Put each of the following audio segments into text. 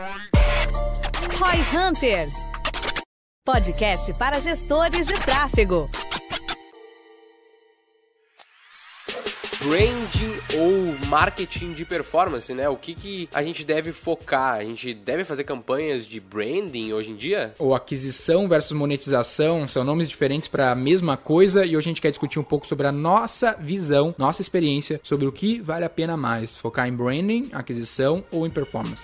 Roy Hunters, podcast para gestores de tráfego. Branding ou marketing de performance, né? O que a gente deve focar? A gente deve fazer campanhas de branding hoje em dia? Ou aquisição versus monetização, são nomes diferentes para a mesma coisa, e hoje a gente quer discutir um pouco sobre a nossa visão, nossa experiência, sobre o que vale a pena mais, focar em branding, aquisição ou em performance.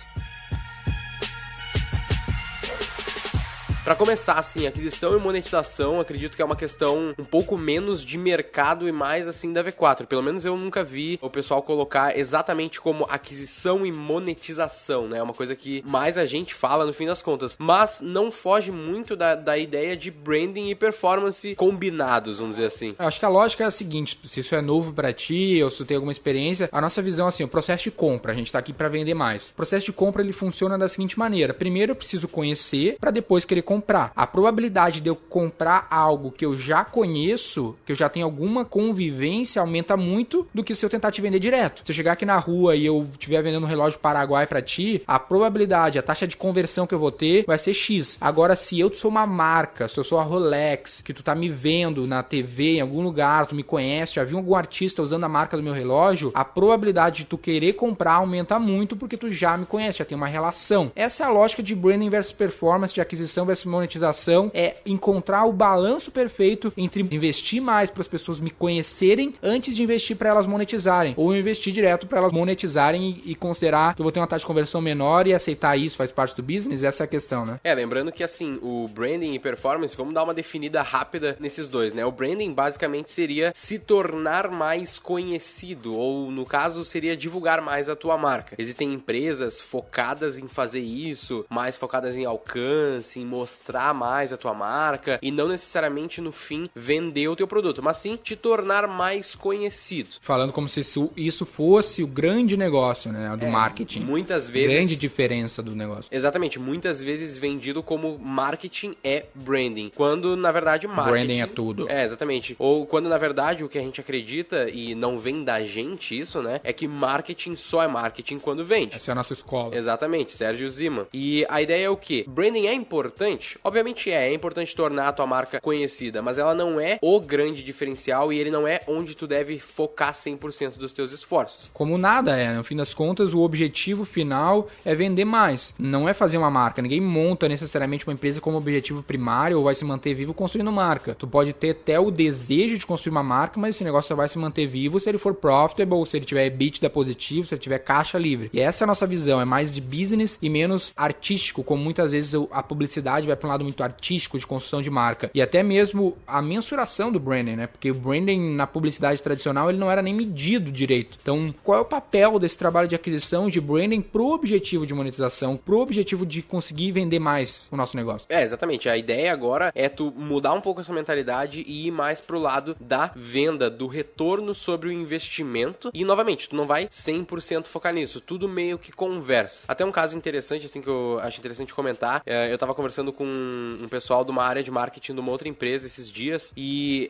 Para começar, assim, aquisição e monetização, acredito que é uma questão um pouco menos de mercado e mais, assim, da V4. Pelo menos eu nunca vi o pessoal colocar exatamente como aquisição e monetização, né? É uma coisa que mais a gente fala no fim das contas. Mas não foge muito da ideia de branding e performance combinados, vamos dizer assim. Eu acho que a lógica é a seguinte, se isso é novo para ti ou se tu tem alguma experiência, a nossa visão, assim, o processo de compra, a gente tá aqui para vender mais. O processo de compra, ele funciona da seguinte maneira: primeiro eu preciso conhecer para depois querer comprar. A probabilidade de eu comprar algo que eu já conheço, que eu já tenho alguma convivência, aumenta muito do que se eu tentar te vender direto. Se eu chegar aqui na rua e eu estiver vendendo um relógio Paraguai pra ti, a probabilidade, a taxa de conversão que eu vou ter vai ser X. Agora, se eu sou uma marca, se eu sou a Rolex, que tu tá me vendo na TV, em algum lugar, tu me conhece, já viu algum artista usando a marca do meu relógio, a probabilidade de tu querer comprar aumenta muito porque tu já me conhece, já tem uma relação. Essa é a lógica de branding versus performance, de aquisição versus monetização, é encontrar o balanço perfeito entre investir mais para as pessoas me conhecerem antes de investir para elas monetizarem, ou investir direto para elas monetizarem e considerar que eu vou ter uma taxa de conversão menor e aceitar isso, faz parte do business. Essa é a questão, né? Lembrando que assim, o branding e performance, vamos dar uma definida rápida nesses dois, né? O branding basicamente seria se tornar mais conhecido, ou no caso seria divulgar mais a tua marca. Existem empresas focadas em fazer isso, mais focadas em alcance, em mostrar mais a tua marca e não necessariamente no fim vender o teu produto, mas sim te tornar mais conhecido. Falando como se isso fosse o grande negócio, né, do marketing. Muitas vezes... Grande diferença do negócio. Exatamente, muitas vezes vendido como marketing é branding, quando na verdade marketing... Branding é tudo. Exatamente. Ou quando na verdade o que a gente acredita e não vem da gente isso, né, é que marketing só é marketing quando vende. Essa é a nossa escola. Exatamente, Sérgio Ziman. E a ideia é o quê? Branding é importante? Obviamente é importante tornar a tua marca conhecida, mas ela não é o grande diferencial e ele não é onde tu deve focar 100% dos teus esforços. Como nada é, no fim das contas, o objetivo final é vender mais, não é fazer uma marca. Ninguém monta necessariamente uma empresa como objetivo primário ou vai se manter vivo construindo marca. Tu pode ter até o desejo de construir uma marca, mas esse negócio só vai se manter vivo se ele for profitable, se ele tiver EBITDA positivo, se ele tiver caixa livre. E essa é a nossa visão, é mais de business e menos artístico, como muitas vezes a publicidade vai para um lado muito artístico de construção de marca. E até mesmo a mensuração do branding, né? Porque o branding na publicidade tradicional ele não era nem medido direito. Então, qual é o papel desse trabalho de aquisição e de branding pro objetivo de monetização, pro objetivo de conseguir vender mais o nosso negócio? Exatamente. A ideia agora é tu mudar um pouco essa mentalidade e ir mais pro lado da venda, do retorno sobre o investimento. E, novamente, tu não vai 100% focar nisso. Tudo meio que conversa. Até um caso interessante, assim, que eu acho interessante comentar. Eu tava conversando com um pessoal de uma área de marketing de uma outra empresa esses dias e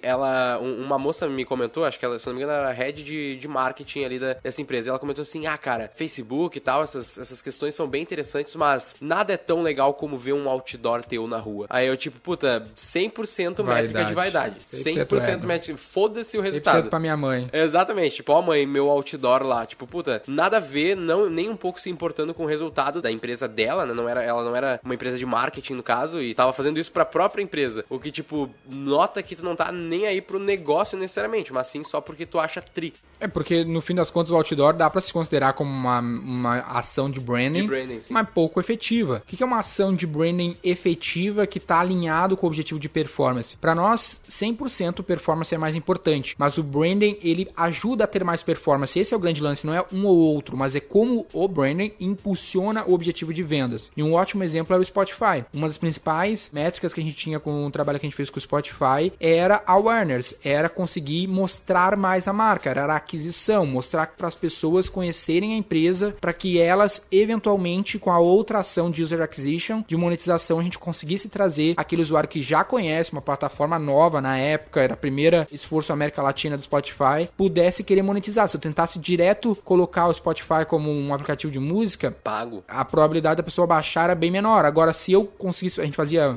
uma moça me comentou, acho que ela, se não me engano, era head de marketing ali dessa empresa. E ela comentou assim, cara, Facebook e tal, essas questões são bem interessantes, mas nada é tão legal como ver um outdoor teu na rua. Aí eu tipo, 100% métrica de vaidade. 100% métrica. Foda-se o resultado. 100% pra minha mãe. Exatamente. Tipo, ó mãe, meu outdoor lá. Tipo, nada a ver, nem um pouco se importando com o resultado da empresa dela, né? Ela não era uma empresa de marketing, no caso, e tava fazendo isso pra própria empresa. O que, nota que tu não tá nem aí pro negócio necessariamente, mas sim só porque tu acha tri. É porque, no fim das contas, o outdoor dá pra se considerar como uma ação de branding, mas pouco efetiva. O que é uma ação de branding efetiva que tá alinhado com o objetivo de performance? Pra nós, 100% performance é mais importante, mas o branding, ele ajuda a ter mais performance. Esse é o grande lance, não é um ou outro, mas é como o branding impulsiona o objetivo de vendas. E um ótimo exemplo é o Spotify. Uma das principais métricas que a gente tinha com o trabalho que a gente fez com o Spotify era awareness, era conseguir mostrar mais a marca, era a aquisição, mostrar para as pessoas conhecerem a empresa, para que elas, eventualmente, com a outra ação de user acquisition, de monetização, a gente conseguisse trazer aquele usuário que já conhece uma plataforma nova na época, era a primeira esforço América Latina do Spotify, pudesse querer monetizar. Se eu tentasse direto colocar o Spotify como um aplicativo de música, pago, a probabilidade da pessoa baixar era bem menor. Agora, se eu conseguisse,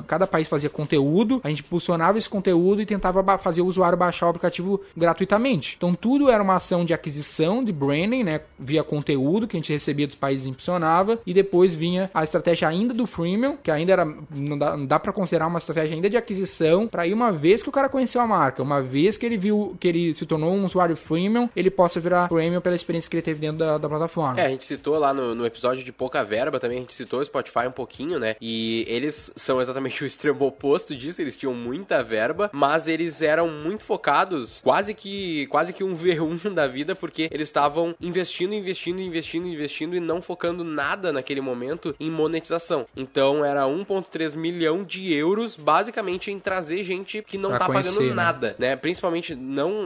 cada país fazia conteúdo, a gente impulsionava esse conteúdo e tentava fazer o usuário baixar o aplicativo gratuitamente. Então, tudo era uma ação de aquisição, de branding, né, via conteúdo que a gente recebia dos países e impulsionava, e depois vinha a estratégia ainda do freemium, que ainda era, não dá pra considerar uma estratégia ainda de aquisição, para ir uma vez que o cara conheceu a marca, uma vez que ele viu que ele se tornou um usuário freemium, ele possa virar premium pela experiência que ele teve dentro da plataforma. A gente citou lá no episódio de pouca verba também, a gente citou o Spotify um pouquinho, né, e eles são exatamente o extremo oposto disso, eles tinham muita verba, mas eles eram muito focados, quase que um V1 da vida, porque eles estavam investindo e não focando nada naquele momento em monetização. Então era 1,3 milhão de euros basicamente em trazer gente que não tá pagando nada, né? Principalmente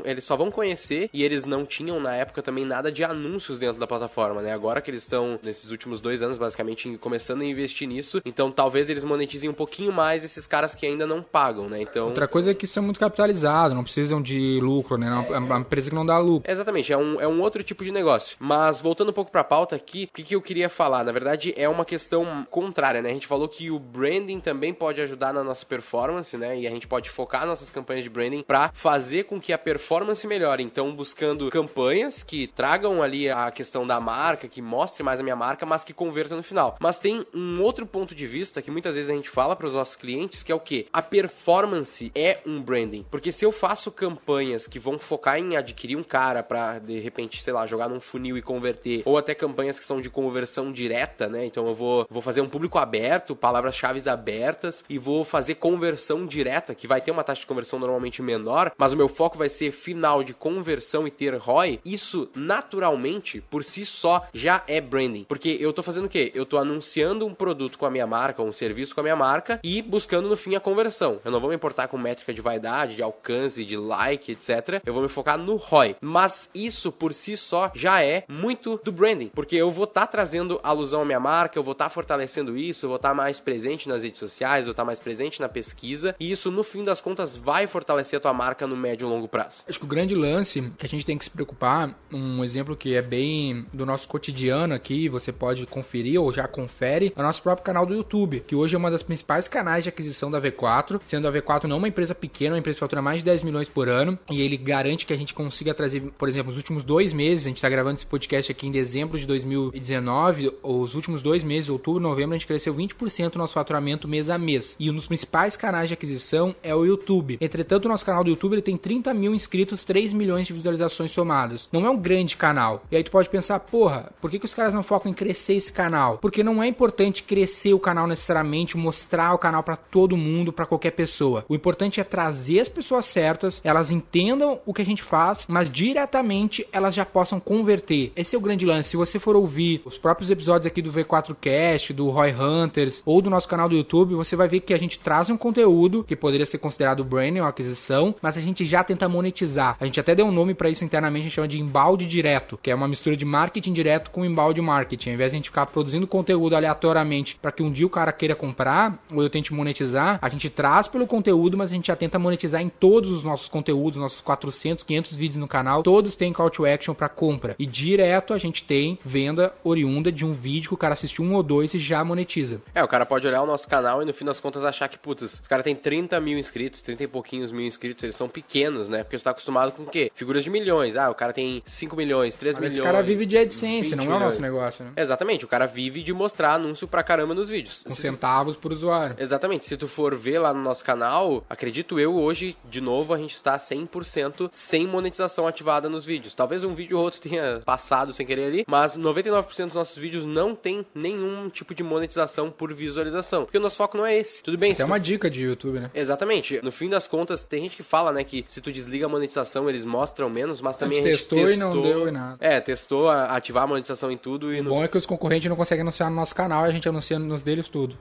eles só vão conhecer, e eles não tinham na época também nada de anúncios dentro da plataforma, né? Agora que eles estão nesses últimos 2 anos basicamente começando a investir nisso, então talvez eles monetizem um pouquinho mais esses caras que ainda não pagam, né? Então, outra coisa é que são muito capitalizados, não precisam de lucro, né? É uma empresa que não dá lucro. Exatamente, é um outro tipo de negócio. Mas voltando um pouco pra pauta aqui, o que eu queria falar? Na verdade, é uma questão contrária, né? A gente falou que o branding também pode ajudar na nossa performance, né? E a gente pode focar nossas campanhas de branding pra fazer com que a performance melhore. Então, buscando campanhas que tragam ali a questão da marca, que mostre mais a minha marca, mas que convertam no final. Mas tem um outro ponto de vista que muitas vezes a gente fala para os nossos clientes, que é o quê? A performance é um branding. Porque se eu faço campanhas que vão focar em adquirir um cara pra, de repente, sei lá, jogar num funil e converter, ou até campanhas que são de conversão direta, né? Então eu vou fazer um público aberto, palavras-chave abertas, e vou fazer conversão direta, que vai ter uma taxa de conversão normalmente menor, mas o meu foco vai ser final de conversão e ter ROI. Isso, naturalmente, por si só, já é branding. Porque eu tô fazendo o quê? Eu tô anunciando um produto com a minha marca, um serviço com a minha marca, e buscando, no fim, a conversão. Eu não vou me importar com métrica de vaidade, de alcance, de like, etc. Eu vou me focar no ROI. Mas isso, por si só, já é muito do branding. Porque eu vou estar trazendo alusão à minha marca, eu vou estar fortalecendo isso, eu vou estar mais presente nas redes sociais, eu vou estar mais presente na pesquisa, e isso, no fim das contas, vai fortalecer a tua marca no médio e longo prazo. Acho que o grande lance que a gente tem que se preocupar, um exemplo que é bem do nosso cotidiano aqui, você pode conferir ou já confere, é o nosso próprio canal do YouTube, que hoje é uma das principais canais de aquisição da V4, sendo a V4 não uma empresa pequena, uma empresa que fatura mais de 10 milhões por ano, e ele garante que a gente consiga trazer, por exemplo, nos últimos 2 meses, a gente está gravando esse podcast aqui em dezembro de 2019, os últimos 2 meses, outubro, novembro, a gente cresceu 20% do nosso faturamento mês a mês, e um dos principais canais de aquisição é o YouTube. Entretanto, o nosso canal do YouTube ele tem 30 mil inscritos, 3 milhões de visualizações somadas. Não é um grande canal. E aí tu pode pensar, porra, por que os caras não focam em crescer esse canal? Porque não é importante crescer o canal necessariamente, mostrar o canal para todo mundo, para qualquer pessoa. O importante é trazer as pessoas certas, elas entendam o que a gente faz, mas diretamente elas já possam converter. Esse é o grande lance. Se você for ouvir os próprios episódios aqui do V4Cast, do Roy Hunters, ou do nosso canal do YouTube, você vai ver que a gente traz um conteúdo que poderia ser considerado branding ou aquisição, mas a gente já tenta monetizar. A gente até deu um nome para isso internamente, a gente chama de embalde direto, que é uma mistura de marketing direto com embalde marketing. Ao invés de a gente ficar produzindo conteúdo aleatoriamente para que um dia o cara queira comprar, ou eu tente monetizar, a gente traz pelo conteúdo, mas a gente já tenta monetizar em todos os nossos conteúdos, nossos 400, 500 vídeos no canal, todos têm call to action para compra. E direto a gente tem venda oriunda de um vídeo que o cara assistiu 1 ou 2 e já monetiza. O cara pode olhar o nosso canal e no fim das contas achar que, putz, os caras têm 30 mil inscritos, 30 e pouquinhos mil inscritos, eles são pequenos, né? Porque você tá acostumado com o quê? Figuras de milhões. O cara tem 5 milhões, 3 milhões. Esse cara vive de AdSense, não milhões. É o nosso negócio, né? Exatamente, o cara vive de mostrar anúncio pra caramba nos vídeos. Com centavos por usuário. Exatamente, se tu for ver lá no nosso canal, acredito eu, hoje, de novo, a gente está 100% sem monetização ativada nos vídeos. Talvez um vídeo ou outro tenha passado sem querer ali, mas 99% dos nossos vídeos não tem nenhum tipo de monetização por visualização, porque o nosso foco não é esse. Tudo bem, isso é uma dica de YouTube, né? Exatamente. No fim das contas, tem gente que fala, né, que se tu desliga a monetização, eles mostram menos, mas também a gente testou e não deu e nada. Testou ativar a monetização em tudo e... O bom é que os concorrentes não conseguem anunciar no nosso canal e a gente anuncia nos deles tudo.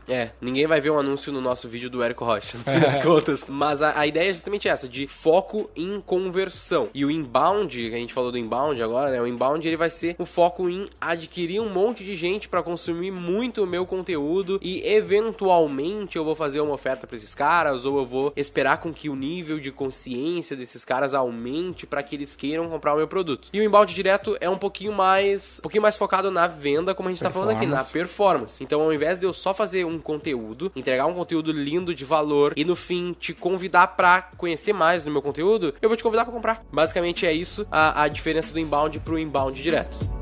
ninguém vai ver um anúncio no nosso vídeo do Érico Rocha, no fim das contas. Mas a ideia é justamente essa, de foco em conversão. E o inbound, a gente falou do inbound agora, né? O inbound, ele vai ser o foco em adquirir um monte de gente para consumir muito o meu conteúdo e eventualmente eu vou fazer uma oferta para esses caras, ou eu vou esperar com que o nível de consciência desses caras aumente para que eles queiram comprar o meu produto. E o inbound direto é um pouquinho mais focado na venda, como a gente tá falando aqui, na performance. Então, ao invés de eu só fazer um conteúdo, entregar um conteúdo lindo de valor e no fim te convidar pra conhecer mais do meu conteúdo, eu vou te convidar pra comprar. Basicamente é isso a diferença do inbound pro inbound direto.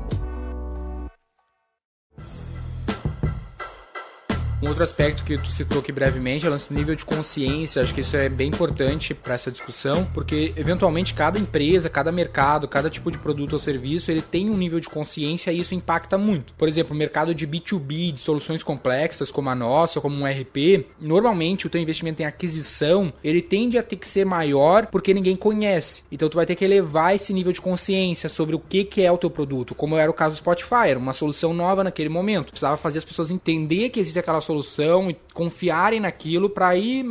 Um outro aspecto que tu citou aqui brevemente é o lance do nível de consciência. Acho que isso é bem importante para essa discussão, porque eventualmente cada empresa, cada mercado, cada tipo de produto ou serviço, ele tem um nível de consciência e isso impacta muito. Por exemplo, o mercado de B2B, de soluções complexas como a nossa, como um RP, normalmente o teu investimento em aquisição, ele tende a ter que ser maior porque ninguém conhece. Então tu vai ter que elevar esse nível de consciência sobre o que é o teu produto, como era o caso do Spotify, era uma solução nova naquele momento. Precisava fazer as pessoas entender que existe aquela solução e confiarem naquilo para aí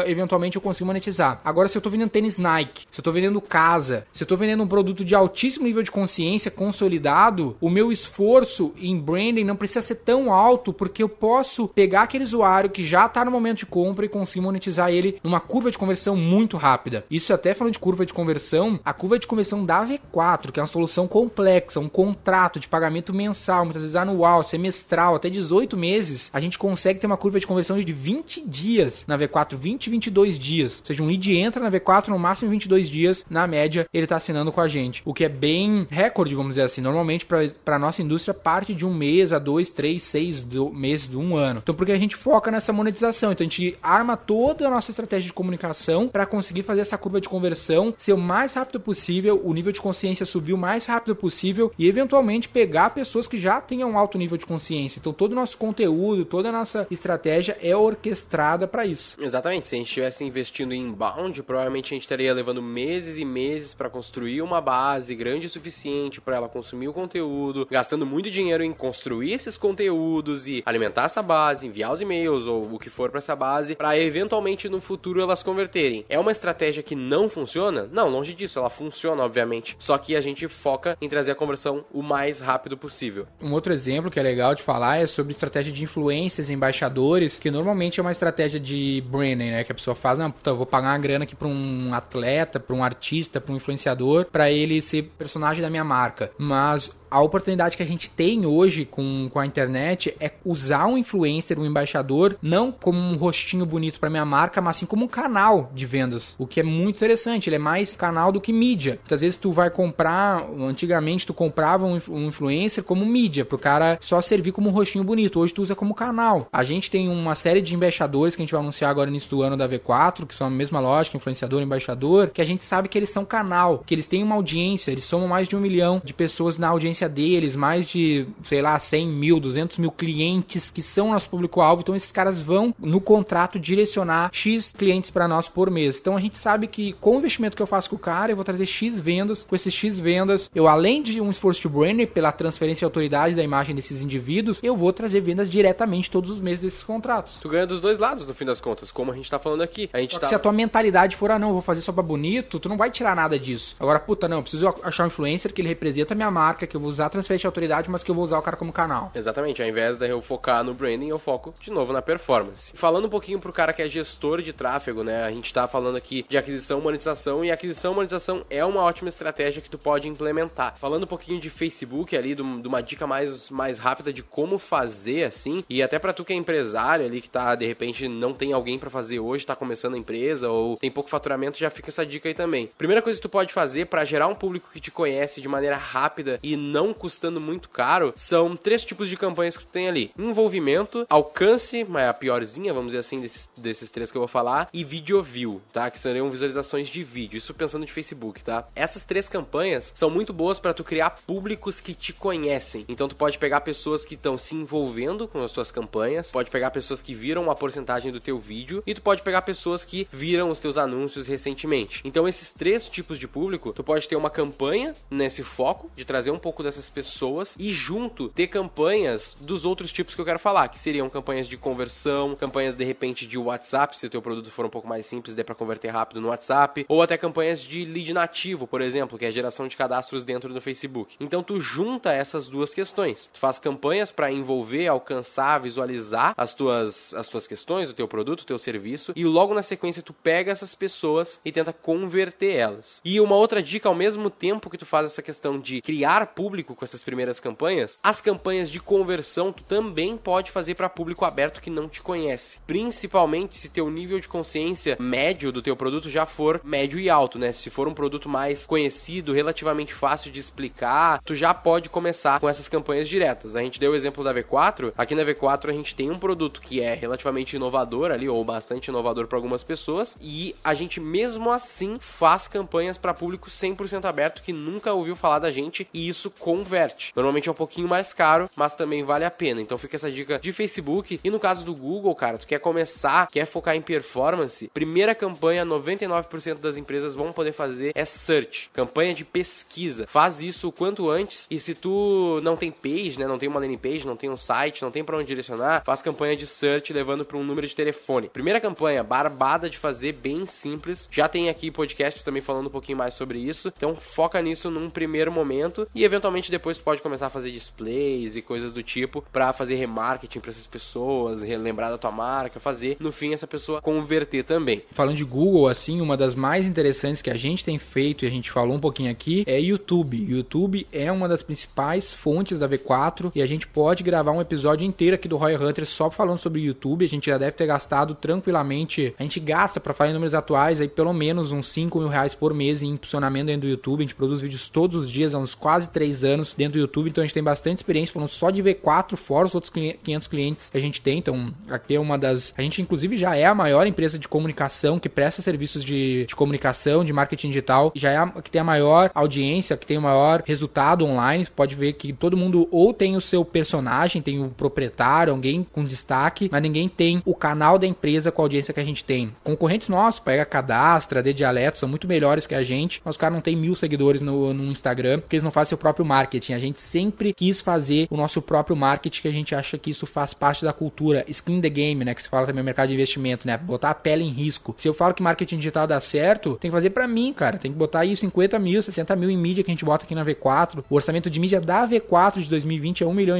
eventualmente eu consigo monetizar. Agora, se eu tô vendendo tênis Nike, se eu tô vendendo casa, se eu tô vendendo um produto de altíssimo nível de consciência consolidado, o meu esforço em branding não precisa ser tão alto, porque eu posso pegar aquele usuário que já tá no momento de compra e conseguir monetizar ele numa curva de conversão muito rápida. Isso até falando de curva de conversão, a curva de conversão da V4, que é uma solução complexa, um contrato de pagamento mensal, muitas vezes anual, semestral, até 18 meses, a gente consegue ter uma curva de conversão de 20 dias na V4, 22 dias. Ou seja, um lead entra na V4 no máximo em 22 dias, na média, ele está assinando com a gente. O que é bem recorde, vamos dizer assim. Normalmente, para a nossa indústria, parte de 1 mês a 2, 3, 6 meses de 1 ano. Então, porque a gente foca nessa monetização. Então, a gente arma toda a nossa estratégia de comunicação para conseguir fazer essa curva de conversão ser o mais rápido possível, o nível de consciência subir o mais rápido possível e, eventualmente, pegar pessoas que já tenham um alto nível de consciência. Então, todo o nosso conteúdo, toda a nossa estratégia é orquestrada para isso. Exatamente. Se a gente estivesse investindo em inbound, provavelmente a gente estaria levando meses e meses para construir uma base grande o suficiente para ela consumir o conteúdo, gastando muito dinheiro em construir esses conteúdos e alimentar essa base, enviar os e-mails ou o que for para essa base, para eventualmente no futuro elas converterem. É uma estratégia que não funciona? Não, longe disso, ela funciona, obviamente. Só que a gente foca em trazer a conversão o mais rápido possível. Um outro exemplo que é legal de falar é sobre estratégia de influências, embaixadores, que normalmente é uma estratégia de branding, né? Que a pessoa faz, não, puta, eu vou pagar uma grana aqui pra um atleta, pra um artista, pra um influenciador, pra ele ser personagem da minha marca. Mas a oportunidade que a gente tem hoje com a internet é usar um influencer, um embaixador, não como um rostinho bonito para minha marca, mas sim como um canal de vendas, o que é muito interessante. Ele é mais canal do que mídia. Muitas vezes tu vai comprar, antigamente tu comprava um influencer como mídia, pro cara só servir como um rostinho bonito. Hoje tu usa como canal. A gente tem uma série de embaixadores que a gente vai anunciar agora no início do ano da V4, que são a mesma lógica, influenciador, embaixador, que a gente sabe que eles são canal, que eles têm uma audiência, eles somam mais de 1 milhão de pessoas na audiência deles, mais de, sei lá, 100 mil, 200 mil clientes que são nosso público-alvo. Então esses caras vão no contrato direcionar X clientes para nós por mês. Então a gente sabe que com o investimento que eu faço com o cara, eu vou trazer X vendas. Com esses X vendas, eu, além de um esforço de branding pela transferência de autoridade da imagem desses indivíduos, eu vou trazer vendas diretamente todos os meses desses contratos. Tu ganha dos dois lados, no fim das contas, como a gente tá falando aqui. Se a tua mentalidade for, não, eu vou fazer só pra bonito, tu não vai tirar nada disso. Agora, puta, não, eu preciso achar um influencer que ele representa a minha marca, que eu vou usar a transferência de autoridade, mas que eu vou usar o cara como canal. Exatamente, ao invés de eu focar no branding, eu foco de novo na performance. Falando um pouquinho pro cara que é gestor de tráfego, né, a gente tá falando aqui de aquisição, monetização, e aquisição, monetização é uma ótima estratégia que tu pode implementar. Falando um pouquinho de Facebook ali, de uma dica mais rápida de como fazer, assim, e até pra tu que é empresário ali, que tá, de repente, não tem alguém pra fazer hoje, tá começando a empresa, ou tem pouco faturamento, já fica essa dica aí também. Primeira coisa que tu pode fazer pra gerar um público que te conhece de maneira rápida e não custando muito caro, são 3 tipos de campanhas que tu tem ali. Envolvimento, alcance, mas a piorzinha, vamos dizer assim, desses 3 que eu vou falar, e video view, tá? Que seriam visualizações de vídeo. Isso pensando de Facebook, tá? Essas 3 campanhas são muito boas pra tu criar públicos que te conhecem. Então tu pode pegar pessoas que estão se envolvendo com as tuas campanhas, pode pegar pessoas que viram uma porcentagem do teu vídeo e tu pode pegar pessoas que viram os teus anúncios recentemente. Então esses 3 tipos de público, tu pode ter uma campanha nesse foco de trazer um pouco dessas pessoas e junto ter campanhas dos outros tipos que eu quero falar, que seriam campanhas de conversão, campanhas de repente de WhatsApp, se o teu produto for um pouco mais simples, dê pra converter rápido no WhatsApp, ou até campanhas de lead nativo, por exemplo, que é a geração de cadastros dentro do Facebook. Então tu junta essas duas questões. Tu faz campanhas para envolver, alcançar, visualizar as tuas questões, o teu produto, o teu serviço, e logo na sequência tu pega essas pessoas e tenta converter elas. E uma outra dica, ao mesmo tempo que tu faz essa questão de criar público com essas primeiras campanhas, as campanhas de conversão tu também pode fazer para público aberto que não te conhece. Principalmente se teu nível de consciência médio do teu produto já for médio e alto, né? Se for um produto mais conhecido, relativamente fácil de explicar, tu já pode começar com essas campanhas diretas. A gente deu o exemplo da V4. Aqui na V4 a gente tem um produto que é relativamente inovador ali, ou bastante inovador para algumas pessoas, e a gente mesmo assim faz campanhas para público 100% aberto que nunca ouviu falar da gente, e isso converte. Normalmente é um pouquinho mais caro, mas também vale a pena. Então fica essa dica de Facebook. E no caso do Google, cara, tu quer começar, quer focar em performance, primeira campanha 99% das empresas vão poder fazer é search, campanha de pesquisa. Faz isso o quanto antes, e se tu não tem page, né, não tem uma landing page, não tem um site, não tem pra onde direcionar, faz campanha de search levando para um número de telefone. Primeira campanha, barbada de fazer, bem simples. Já tem aqui podcasts também falando um pouquinho mais sobre isso, então foca nisso num primeiro momento, e eventualmente depois tu pode começar a fazer displays e coisas do tipo pra fazer remarketing pra essas pessoas, relembrar da tua marca, fazer, no fim, essa pessoa converter também. Falando de Google, assim, uma das mais interessantes que a gente tem feito, e a gente falou um pouquinho aqui, é YouTube. YouTube é uma das principais fontes da V4, e a gente pode gravar um episódio inteiro aqui do Roy Hunters só falando sobre YouTube. A gente já deve ter gastado tranquilamente, a gente gasta, pra falar em números atuais, aí pelo menos uns 5 mil reais por mês em impulsionamento dentro do YouTube. A gente produz vídeos todos os dias há uns quase 3 anos dentro do YouTube, então a gente tem bastante experiência falando só de V4, fora os outros 500 clientes que a gente tem. Então aqui é uma das... A gente inclusive já é a maior empresa de comunicação que presta serviços de comunicação, de marketing digital, já é a que tem a maior audiência, que tem o maior resultado online. Você pode ver que todo mundo ou tem o seu personagem, tem o proprietário, alguém com destaque, mas ninguém tem o canal da empresa com a audiência que a gente tem. Concorrentes nossos, pega Cadastra, de Dialeto, são muito melhores que a gente, mas os caras não tem 1000 seguidores no Instagram, porque eles não fazem seu próprio marketing. A gente sempre quis fazer o nosso próprio marketing, que a gente acha que isso faz parte da cultura. Skin the game, né, que se fala também no mercado de investimento, né, botar a pele em risco. Se eu falo que marketing digital dá certo, tem que fazer pra mim, cara, tem que botar aí 50 mil, 60 mil em mídia que a gente bota aqui na V4. O orçamento de mídia da V4 de 2020 é 1,5 milhão.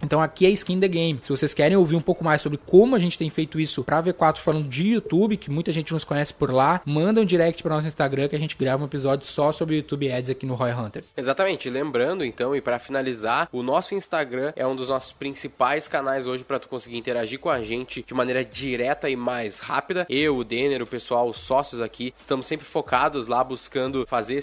Então aqui é skin the game. Se vocês querem ouvir um pouco mais sobre como a gente tem feito isso pra V4 falando de YouTube, que muita gente nos conhece por lá, manda um direct para nosso Instagram que a gente grava um episódio só sobre YouTube Ads aqui no Roy Hunters. Exatamente. Lembrando então, e para finalizar, o nosso Instagram é um dos nossos principais canais hoje para tu conseguir interagir com a gente de maneira direta e mais rápida. Eu, o Denner, o pessoal, os sócios aqui, estamos sempre focados lá buscando fazer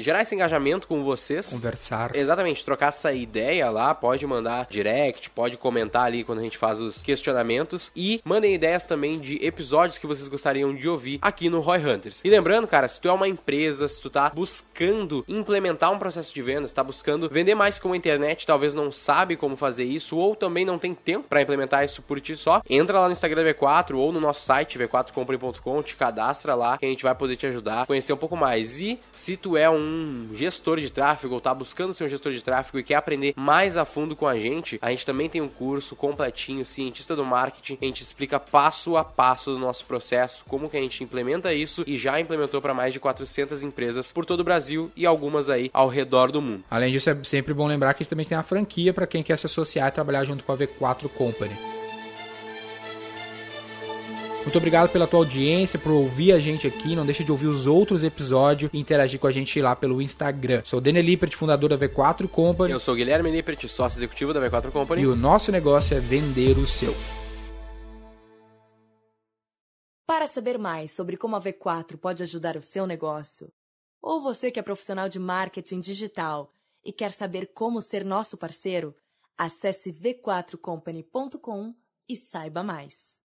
gerar esse engajamento com vocês. Conversar. Exatamente, trocar essa ideia lá, pode mandar direct, pode comentar ali quando a gente faz os questionamentos, e mandem ideias também de episódios que vocês gostariam de ouvir aqui no Roy Hunters. E lembrando, cara, se tu é uma empresa, se tu tá buscando implementar um processo de vendas, tá buscando vender mais com a internet, talvez não sabe como fazer isso, ou também não tem tempo para implementar isso por ti só, entra lá no Instagram da V4 ou no nosso site v4company.com, te cadastra lá que a gente vai poder te ajudar a conhecer um pouco mais. E se tu é um gestor de tráfego ou tá buscando ser um gestor de tráfego e quer aprender mais a fundo com a gente também tem um curso completinho, Cientista do Marketing. A gente explica passo a passo do nosso processo, como que a gente implementa isso, e já implementou para mais de 400 empresas por todo o Brasil e algumas aí ao redor do mundo. Além disso, é sempre bom lembrar que a gente também tem a franquia para quem quer se associar e trabalhar junto com a V4 Company. Muito obrigado pela tua audiência, por ouvir a gente aqui. Não deixa de ouvir os outros episódios e interagir com a gente lá pelo Instagram. Sou o Denner Lippert, fundador da V4 Company. Eu sou o Guilherme Lippert, sócio executivo da V4 Company. E o nosso negócio é vender o seu. Para saber mais sobre como a V4 pode ajudar o seu negócio, ou você que é profissional de marketing digital e quer saber como ser nosso parceiro, acesse v4company.com e saiba mais.